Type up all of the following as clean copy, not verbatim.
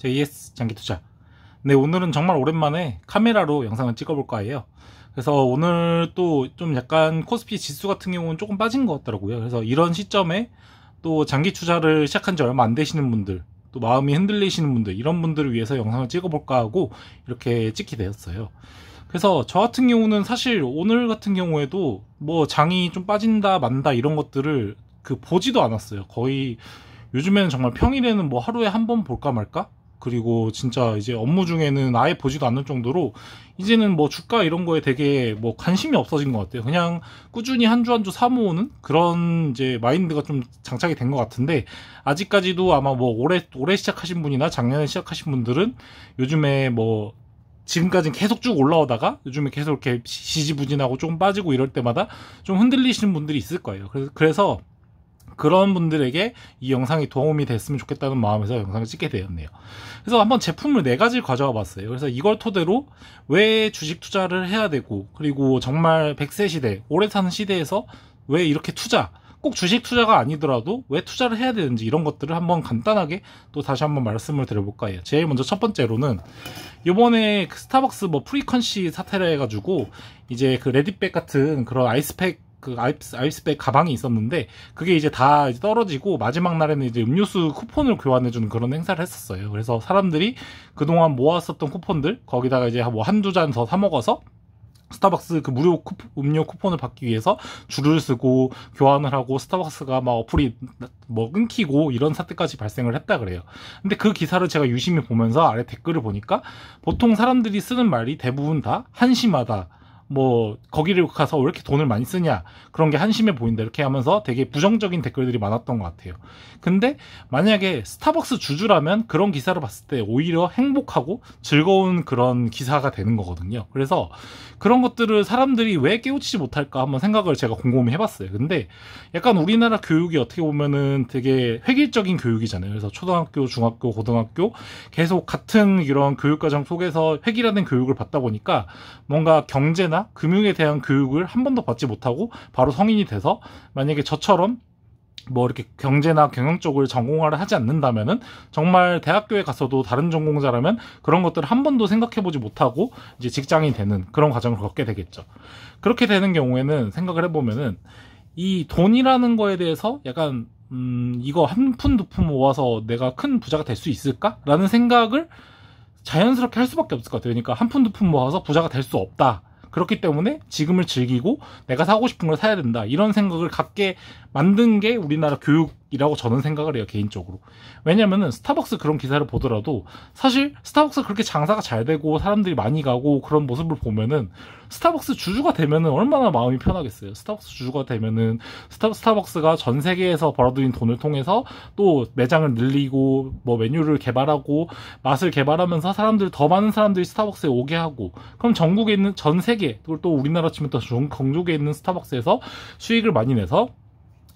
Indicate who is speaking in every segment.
Speaker 1: JS 장기투자. 네, 오늘은 정말 오랜만에 카메라로 영상을 찍어볼까 해요. 그래서 오늘 또 좀 약간 코스피 지수 같은 경우는 조금 빠진 것 같더라고요. 그래서 이런 시점에 또 장기 투자를 시작한 지 얼마 안 되시는 분들, 또 마음이 흔들리시는 분들, 이런 분들을 위해서 영상을 찍어볼까 하고 이렇게 찍게 되었어요. 그래서 저 같은 경우는 사실 오늘 같은 경우에도 뭐 장이 좀 빠진다 만다 이런 것들을 보지도 않았어요. 거의 요즘에는 정말 평일에는 뭐 하루에 한 번 볼까 말까? 그리고 진짜 이제 업무 중에는 아예 보지도 않는 정도로 이제는 뭐 주가 이런 거에 되게 뭐 관심이 없어진 것 같아요. 그냥 꾸준히 한 주 한 주 사모으는 그런 이제 마인드가 좀 장착이 된 것 같은데, 아직까지도 아마 뭐 올해 시작하신 분이나 작년에 시작하신 분들은 요즘에 뭐 지금까지는 계속 쭉 올라오다가 요즘에 계속 이렇게 지지부진하고 조금 빠지고 이럴 때마다 좀 흔들리시는 분들이 있을 거예요. 그래서 그런 분들에게 이 영상이 도움이 됐으면 좋겠다는 마음에서 영상을 찍게 되었네요. 그래서 한번 제품을 4가지를 가져와 봤어요. 그래서 이걸 토대로 왜 주식 투자를 해야 되고, 그리고 정말 100세 시대, 오래 사는 시대에서 왜 이렇게 꼭 주식 투자가 아니더라도 왜 투자를 해야 되는지, 이런 것들을 한번 간단하게 또 다시 한번 말씀을 드려볼까 해요. 제일 먼저 첫 번째로는 요번에 스타벅스 뭐 프리퀀시 사태를 해가지고 이제 레디백 같은 그런 아이스백 가방이 있었는데, 그게 이제 다 떨어지고 마지막 날에는 이제 음료수 쿠폰을 교환해주는 그런 행사를 했었어요. 그래서 사람들이 그동안 모았었던 쿠폰들 거기다가 이제 뭐 한두 잔 더 사 먹어서 스타벅스 무료 음료 쿠폰을 받기 위해서 줄을 쓰고 교환을 하고, 스타벅스가 막 어플이 뭐 끊기고 이런 사태까지 발생을 했다 그래요. 근데 그 기사를 제가 유심히 보면서 아래 댓글을 보니까 보통 사람들이 쓰는 말이 대부분 다 한심하다, 뭐 거기를 가서 왜 이렇게 돈을 많이 쓰냐, 그런 게 한심해 보인다, 이렇게 하면서 되게 부정적인 댓글들이 많았던 것 같아요. 근데 만약에 스타벅스 주주라면 그런 기사를 봤을 때 오히려 행복하고 즐거운 그런 기사가 되는 거거든요. 그래서 그런 것들을 사람들이 왜 깨우치지 못할까 한번 생각을 제가 곰곰이 해봤어요. 근데 약간 우리나라 교육이 어떻게 보면은 되게 획일적인 교육이잖아요. 그래서 초등학교, 중학교, 고등학교 계속 같은 이런 교육과정 속에서 획일화된 교육을 받다 보니까 뭔가 경제나 금융에 대한 교육을 한 번도 받지 못하고 바로 성인이 돼서, 만약에 저처럼 뭐 이렇게 경제나 경영 쪽을 전공을 하지 않는다면은 정말 대학교에 가서도 다른 전공자라면 그런 것들을 한 번도 생각해보지 못하고 이제 직장이 되는 그런 과정을 겪게 되겠죠. 그렇게 되는 경우에는 생각을 해보면은 이 돈이라는 거에 대해서 약간 이거 한 푼 두 푼 모아서 내가 큰 부자가 될 수 있을까? 라는 생각을 자연스럽게 할 수밖에 없을 것 같아요. 그러니까 한 푼 두 푼 모아서 부자가 될 수 없다. 그렇기 때문에 지금을 즐기고 내가 사고 싶은 걸 사야 된다, 이런 생각을 갖게 만든 게 우리나라 교육이라고 저는 생각을 해요, 개인적으로. 왜냐면은 스타벅스 그런 기사를 보더라도 사실 스타벅스 그렇게 장사가 잘 되고 사람들이 많이 가고 그런 모습을 보면은 스타벅스 주주가 되면은 얼마나 마음이 편하겠어요. 스타벅스 주주가 되면은 스타벅스가 전 세계에서 벌어들인 돈을 통해서 또 매장을 늘리고 뭐 메뉴를 개발하고 맛을 개발하면서 더 많은 사람들이 스타벅스에 오게 하고, 그럼 전국에 있는 전 세계, 그리고 또 우리나라 치면 또 전국에 있는 스타벅스에서 수익을 많이 내서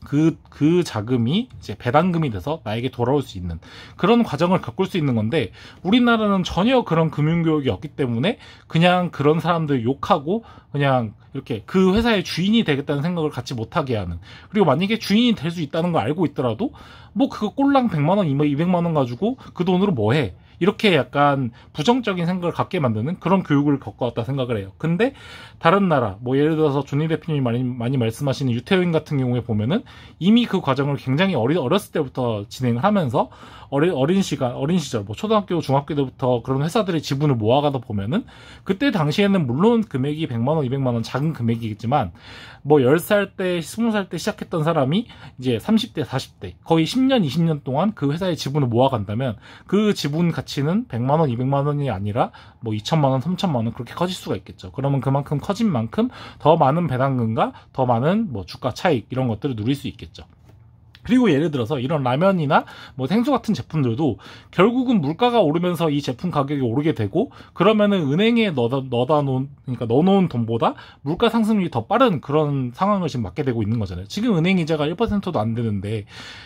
Speaker 1: 그 자금이 이제 배당금이 돼서 나에게 돌아올 수 있는 그런 과정을 겪을 수 있는 건데, 우리나라는 전혀 그런 금융교육이 없기 때문에 그냥 그런 사람들 욕하고 그냥 이렇게 그 회사의 주인이 되겠다는 생각을 갖지 못하게 하는, 그리고 만약에 주인이 될 수 있다는 걸 알고 있더라도 뭐 그거 꼴랑 100만원, 200만원 가지고 그 돈으로 뭐 해? 이렇게 약간 부정적인 생각을 갖게 만드는 그런 교육을 겪어왔다 생각을 해요. 근데 다른 나라, 뭐 예를 들어서 존니 대표님이 많이 말씀하시는 유태인 같은 경우에 보면은 이미 그 과정을 굉장히 어렸을 때부터 진행을 하면서 어린 시절, 뭐 초등학교, 중학교 때부터 그런 회사들의 지분을 모아가다 보면은 그때 당시에는 물론 금액이 100만원, 200만원 작은 금액이겠지만 뭐 10살 때, 20살 때 시작했던 사람이 이제 30대, 40대, 거의 10년, 20년 동안 그 회사의 지분을 모아간다면 그 지분 가치는 100만원, 200만원이 아니라 뭐 2천만원, 3천만원 그렇게 커질 수가 있겠죠. 그러면 그만큼 커진 만큼 더 많은 배당금과 더 많은 뭐 주가 차익, 이런 것들을 누릴 수 있겠죠. 그리고 예를 들어서 이런 라면이나 뭐 생수 같은 제품들도 결국은 물가가 오르면서 이 제품 가격이 오르게 되고, 그러면은 은행에 넣어놓은 돈보다 물가 상승률이 더 빠른 그런 상황을 지금 맞게 되고 있는 거잖아요. 지금 은행 이자가 1%도 안 되는데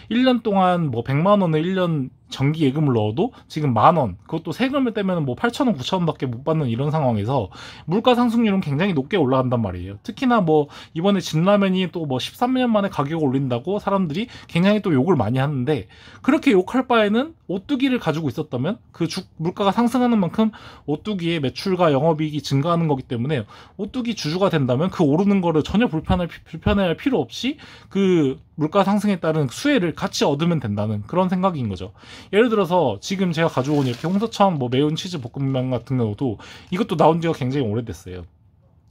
Speaker 1: 1년 동안 뭐 100만 원을 1년 정기 예금을 넣어도 지금 10,000원, 그것도 세금을 떼면 뭐 8,000원, 9,000원밖에 못 받는 이런 상황에서 물가 상승률은 굉장히 높게 올라간단 말이에요. 특히나 뭐 이번에 진라면이 또 뭐 13년 만에 가격을 올린다고 사람들이 굉장히 또 욕을 많이 하는데, 그렇게 욕할 바에는 오뚜기를 가지고 있었다면 그 물가가 상승하는 만큼 오뚜기의 매출과 영업이익이 증가하는 거기 때문에 오뚜기 주주가 된다면 그 오르는 거를 전혀 불편해할 필요 없이 그 물가 상승에 따른 수혜를 같이 얻으면 된다는 그런 생각인 거죠. 예를 들어서 지금 제가 가져온 이렇게 홍서천 뭐 매운 치즈 볶음면 같은 경우도 이것도 나온 지가 굉장히 오래됐어요.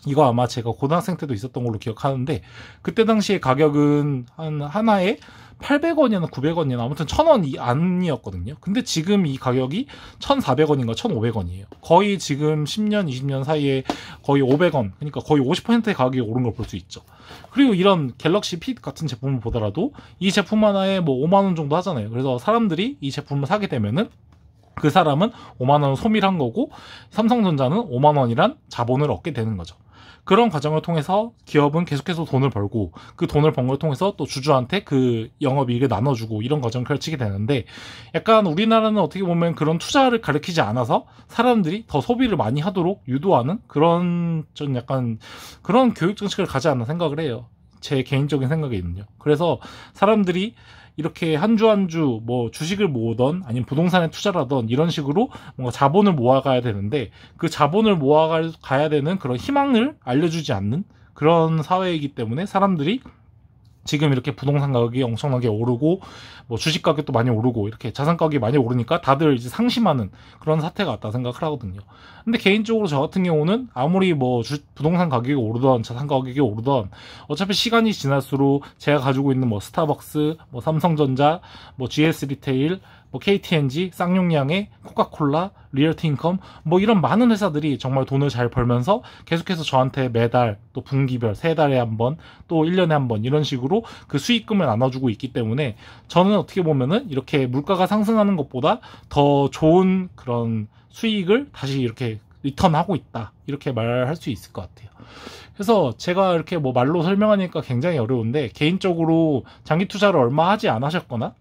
Speaker 1: 이거 아마 제가 고등학생 때도 있었던 걸로 기억하는데, 그때 당시에 가격은 하나에 800원이나 900원이나 아무튼 1,000원 안이었거든요. 근데 지금 이 가격이 1,400원인가 1,500원이에요. 거의 지금 10년, 20년 사이에 거의 500원, 그러니까 거의 50%의 가격이 오른 걸 볼 수 있죠. 그리고 이런 갤럭시 핏 같은 제품을 보더라도 이 제품 하나에 뭐 5만 원 정도 하잖아요. 그래서 사람들이 이 제품을 사게 되면은 그 사람은 5만 원 소비를 한 거고, 삼성전자는 5만 원이란 자본을 얻게 되는 거죠. 그런 과정을 통해서 기업은 계속해서 돈을 벌고, 그 돈을 번 걸 통해서 또 주주한테 그 영업이익을 나눠주고, 이런 과정을 펼치게 되는데, 약간 우리나라는 어떻게 보면 그런 투자를 가르치지 않아서 사람들이 더 소비를 많이 하도록 유도하는 그런 좀 약간 그런 교육 정책을 가지 않나 생각을 해요. 제 개인적인 생각에는요. 그래서 사람들이 이렇게 한 주 한 주 뭐 주식을 모으던 아니면 부동산에 투자를 하던 이런 식으로 뭔가 자본을 모아가야 되는데, 그 자본을 모아가야 되는 그런 희망을 알려주지 않는 그런 사회이기 때문에 사람들이 지금 이렇게 부동산 가격이 엄청나게 오르고 뭐 주식 가격도 많이 오르고 이렇게 자산 가격이 많이 오르니까 다들 이제 상심하는 그런 사태가 왔다 생각을 하거든요. 근데 개인적으로 저 같은 경우는 아무리 뭐 부동산 가격이 오르던 자산 가격이 오르던 어차피 시간이 지날수록 제가 가지고 있는 뭐 스타벅스, 뭐 삼성전자, 뭐 GS 리테일, 뭐 KTNG, 쌍용양의, 코카콜라, 리얼티인컴 뭐 이런 많은 회사들이 정말 돈을 잘 벌면서 계속해서 저한테 매달 또 분기별 3달에 한 번 또 1년에 한 번 이런 식으로 그 수익금을 나눠주고 있기 때문에 저는 어떻게 보면은 이렇게 물가가 상승하는 것보다 더 좋은 그런 수익을 다시 이렇게 리턴하고 있다, 이렇게 말할 수 있을 것 같아요. 그래서 제가 이렇게 뭐 말로 설명하니까 굉장히 어려운데, 개인적으로 장기 투자를 얼마 하지 않으셨거나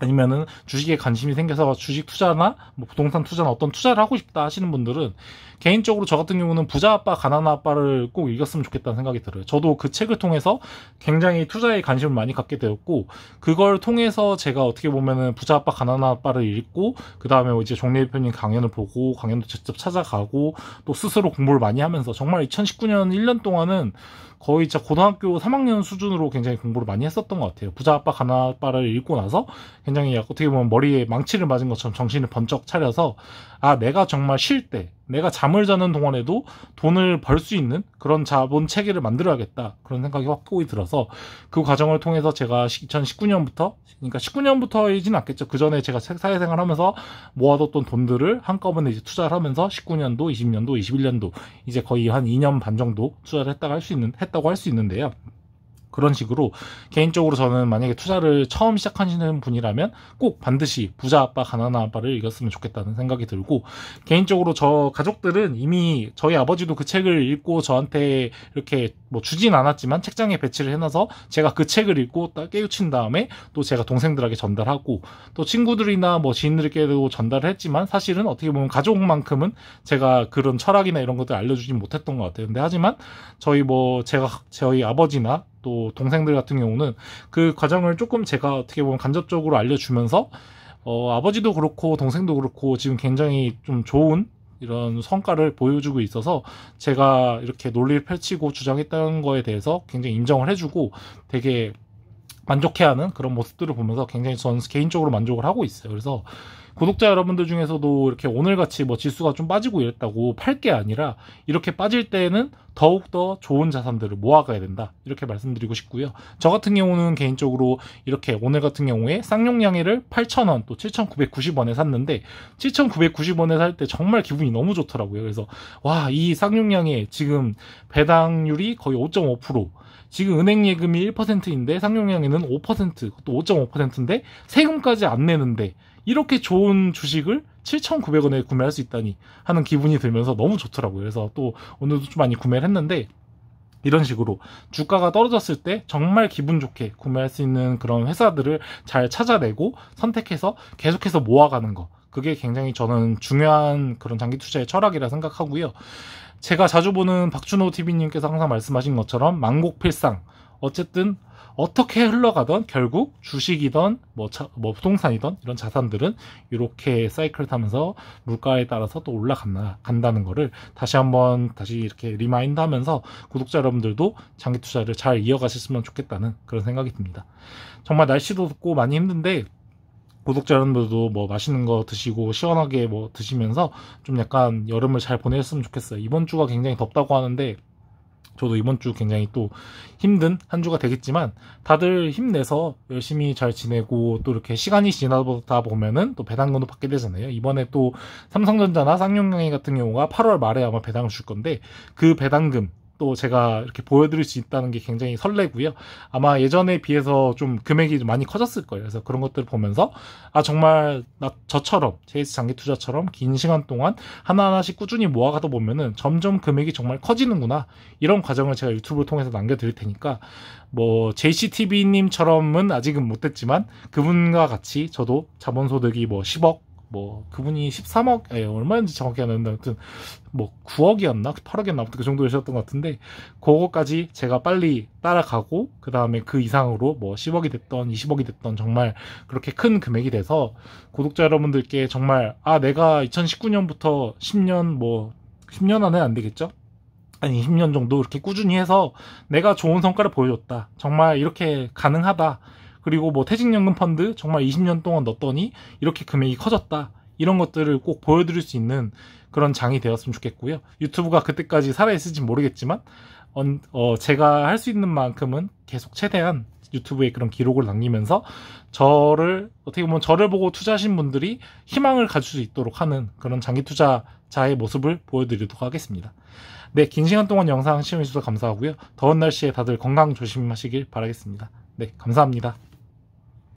Speaker 1: 아니면은 주식에 관심이 생겨서 주식 투자나 뭐 부동산 투자나 어떤 투자를 하고 싶다 하시는 분들은 개인적으로 저 같은 경우는 부자 아빠 가난한 아빠를 꼭 읽었으면 좋겠다는 생각이 들어요. 저도 그 책을 통해서 굉장히 투자에 관심을 많이 갖게 되었고, 그걸 통해서 제가 어떻게 보면은 부자 아빠 가난한 아빠를 읽고 그 다음에 이제 종래 대표님 강연을 보고 강연도 직접 찾아가고 또 스스로 공부를 많이 하면서 정말 2019년 1년 동안은 거의 진짜 고등학교 3학년 수준으로 굉장히 공부를 많이 했었던 것 같아요. 부자 아빠 가난한 아빠를 읽고 나서 굉장히 어떻게 보면 머리에 망치를 맞은 것처럼 정신을 번쩍 차려서, 아, 내가 정말 쉴 때, 내가 잠을 자는 동안에도 돈을 벌 수 있는 그런 자본 체계를 만들어야겠다, 그런 생각이 확고히 들어서 그 과정을 통해서 제가 2019년부터, 그러니까 19년부터이진 않겠죠. 그 전에 제가 사회생활 하면서 모아뒀던 돈들을 한꺼번에 이제 투자를 하면서 19년도, 20년도, 21년도 이제 거의 한 2년 반 정도 투자를 했다고 할 수 있는데요. 그런 식으로 개인적으로 저는 만약에 투자를 처음 시작하시는 분이라면 꼭 반드시 부자 아빠 가난한 아빠를 읽었으면 좋겠다는 생각이 들고, 개인적으로 저 가족들은 이미 저희 아버지도 그 책을 읽고 저한테 이렇게 뭐 주진 않았지만 책장에 배치를 해놔서 제가 그 책을 읽고 딱 깨우친 다음에 또 제가 동생들에게 전달하고 또 친구들이나 뭐 지인들에게도 전달을 했지만, 사실은 어떻게 보면 가족만큼은 제가 그런 철학이나 이런 것들 알려주진 못했던 것 같아요. 근데 하지만 저희 아버지나 또 동생들 같은 경우는 그 과정을 조금 제가 어떻게 보면 간접적으로 알려주면서 아버지도 그렇고 동생도 그렇고 지금 굉장히 좀 좋은 이런 성과를 보여주고 있어서 제가 이렇게 논리를 펼치고 주장했다는 거에 대해서 굉장히 인정을 해주고 되게 만족해하는 그런 모습들을 보면서 굉장히 저는 개인적으로 만족을 하고 있어요. 그래서 구독자 여러분들 중에서도 이렇게 오늘같이 뭐 지수가 좀 빠지고 이랬다고 팔 게 아니라, 이렇게 빠질 때는 더욱더 좋은 자산들을 모아가야 된다, 이렇게 말씀드리고 싶고요. 저 같은 경우는 개인적으로 이렇게 오늘 같은 경우에 쌍용양해를 8,000원 또 7,990원에 샀는데, 7,990원에 살 때 정말 기분이 너무 좋더라고요. 그래서 와, 이 쌍용양해 지금 배당률이 거의 5.5%, 지금 은행 예금이 1%인데 쌍용양해는 5%, 또 5.5%인데 세금까지 안 내는데 이렇게 좋은 주식을 7,900원에 구매할 수 있다니 하는 기분이 들면서 너무 좋더라고요. 그래서 또 오늘도 좀 많이 구매를 했는데, 이런 식으로 주가가 떨어졌을 때 정말 기분 좋게 구매할 수 있는 그런 회사들을 잘 찾아내고 선택해서 계속해서 모아가는 거, 그게 굉장히 저는 중요한 그런 장기 투자의 철학이라 생각하고요. 제가 자주 보는 박준호 TV님께서 항상 말씀하신 것처럼 만곡필상, 어쨌든 어떻게 흘러가던 결국 주식이던 뭐 부동산이던 이런 자산들은 이렇게 사이클을 타면서 물가에 따라서 또 올라간다는 거를 다시 이렇게 리마인드 하면서 구독자 여러분들도 장기 투자를 잘 이어가셨으면 좋겠다는 그런 생각이 듭니다. 정말 날씨도 덥고 많이 힘든데 구독자 여러분들도 뭐 맛있는 거 드시고 시원하게 뭐 드시면서 좀 약간 여름을 잘 보내셨으면 좋겠어요. 이번 주가 굉장히 덥다고 하는데 저도 이번 주 굉장히 또 힘든 한 주가 되겠지만 다들 힘내서 열심히 잘 지내고 또 이렇게 시간이 지나다 보면은 또 배당금도 받게 되잖아요. 이번에 또 삼성전자나 쌍용영해 같은 경우가 8월 말에 아마 배당을 줄 건데 그 배당금 또 제가 이렇게 보여드릴 수 있다는 게 굉장히 설레고요. 아마 예전에 비해서 좀 금액이 좀 많이 커졌을 거예요. 그래서 그런 것들을 보면서 정말 저처럼 JS 장기 투자처럼 긴 시간 동안 하나하나씩 꾸준히 모아가다 보면은 점점 금액이 정말 커지는구나, 이런 과정을 제가 유튜브를 통해서 남겨드릴 테니까 뭐 JCTV님처럼은 아직은 못됐지만 그분과 같이 저도 자본소득이 뭐 10억, 뭐 그분이 13억 얼마였는지 정확히 안 나는데 아무튼 뭐 9억이었나 8억이었나 아무튼 그 정도 되셨던 것 같은데, 그거까지 제가 빨리 따라가고 그 다음에 그 이상으로 뭐 10억이 됐던 20억이 됐던 정말 그렇게 큰 금액이 돼서 구독자 여러분들께 정말 내가 2019년부터 10년 안에 안 되겠죠? 아니 10년 정도 이렇게 꾸준히 해서 내가 좋은 성과를 보여줬다, 정말 이렇게 가능하다, 그리고 뭐 퇴직연금 펀드 정말 20년 동안 넣었더니 이렇게 금액이 커졌다, 이런 것들을 꼭 보여드릴 수 있는 그런 장이 되었으면 좋겠고요. 유튜브가 그때까지 살아있을지 모르겠지만 제가 할 수 있는 만큼은 계속 최대한 유튜브에 그런 기록을 남기면서 어떻게 보면 저를 보고 투자하신 분들이 희망을 가질 수 있도록 하는 그런 장기 투자자의 모습을 보여드리도록 하겠습니다. 네, 긴 시간 동안 영상 시청해주셔서 감사하고요. 더운 날씨에 다들 건강 조심하시길 바라겠습니다. 네, 감사합니다.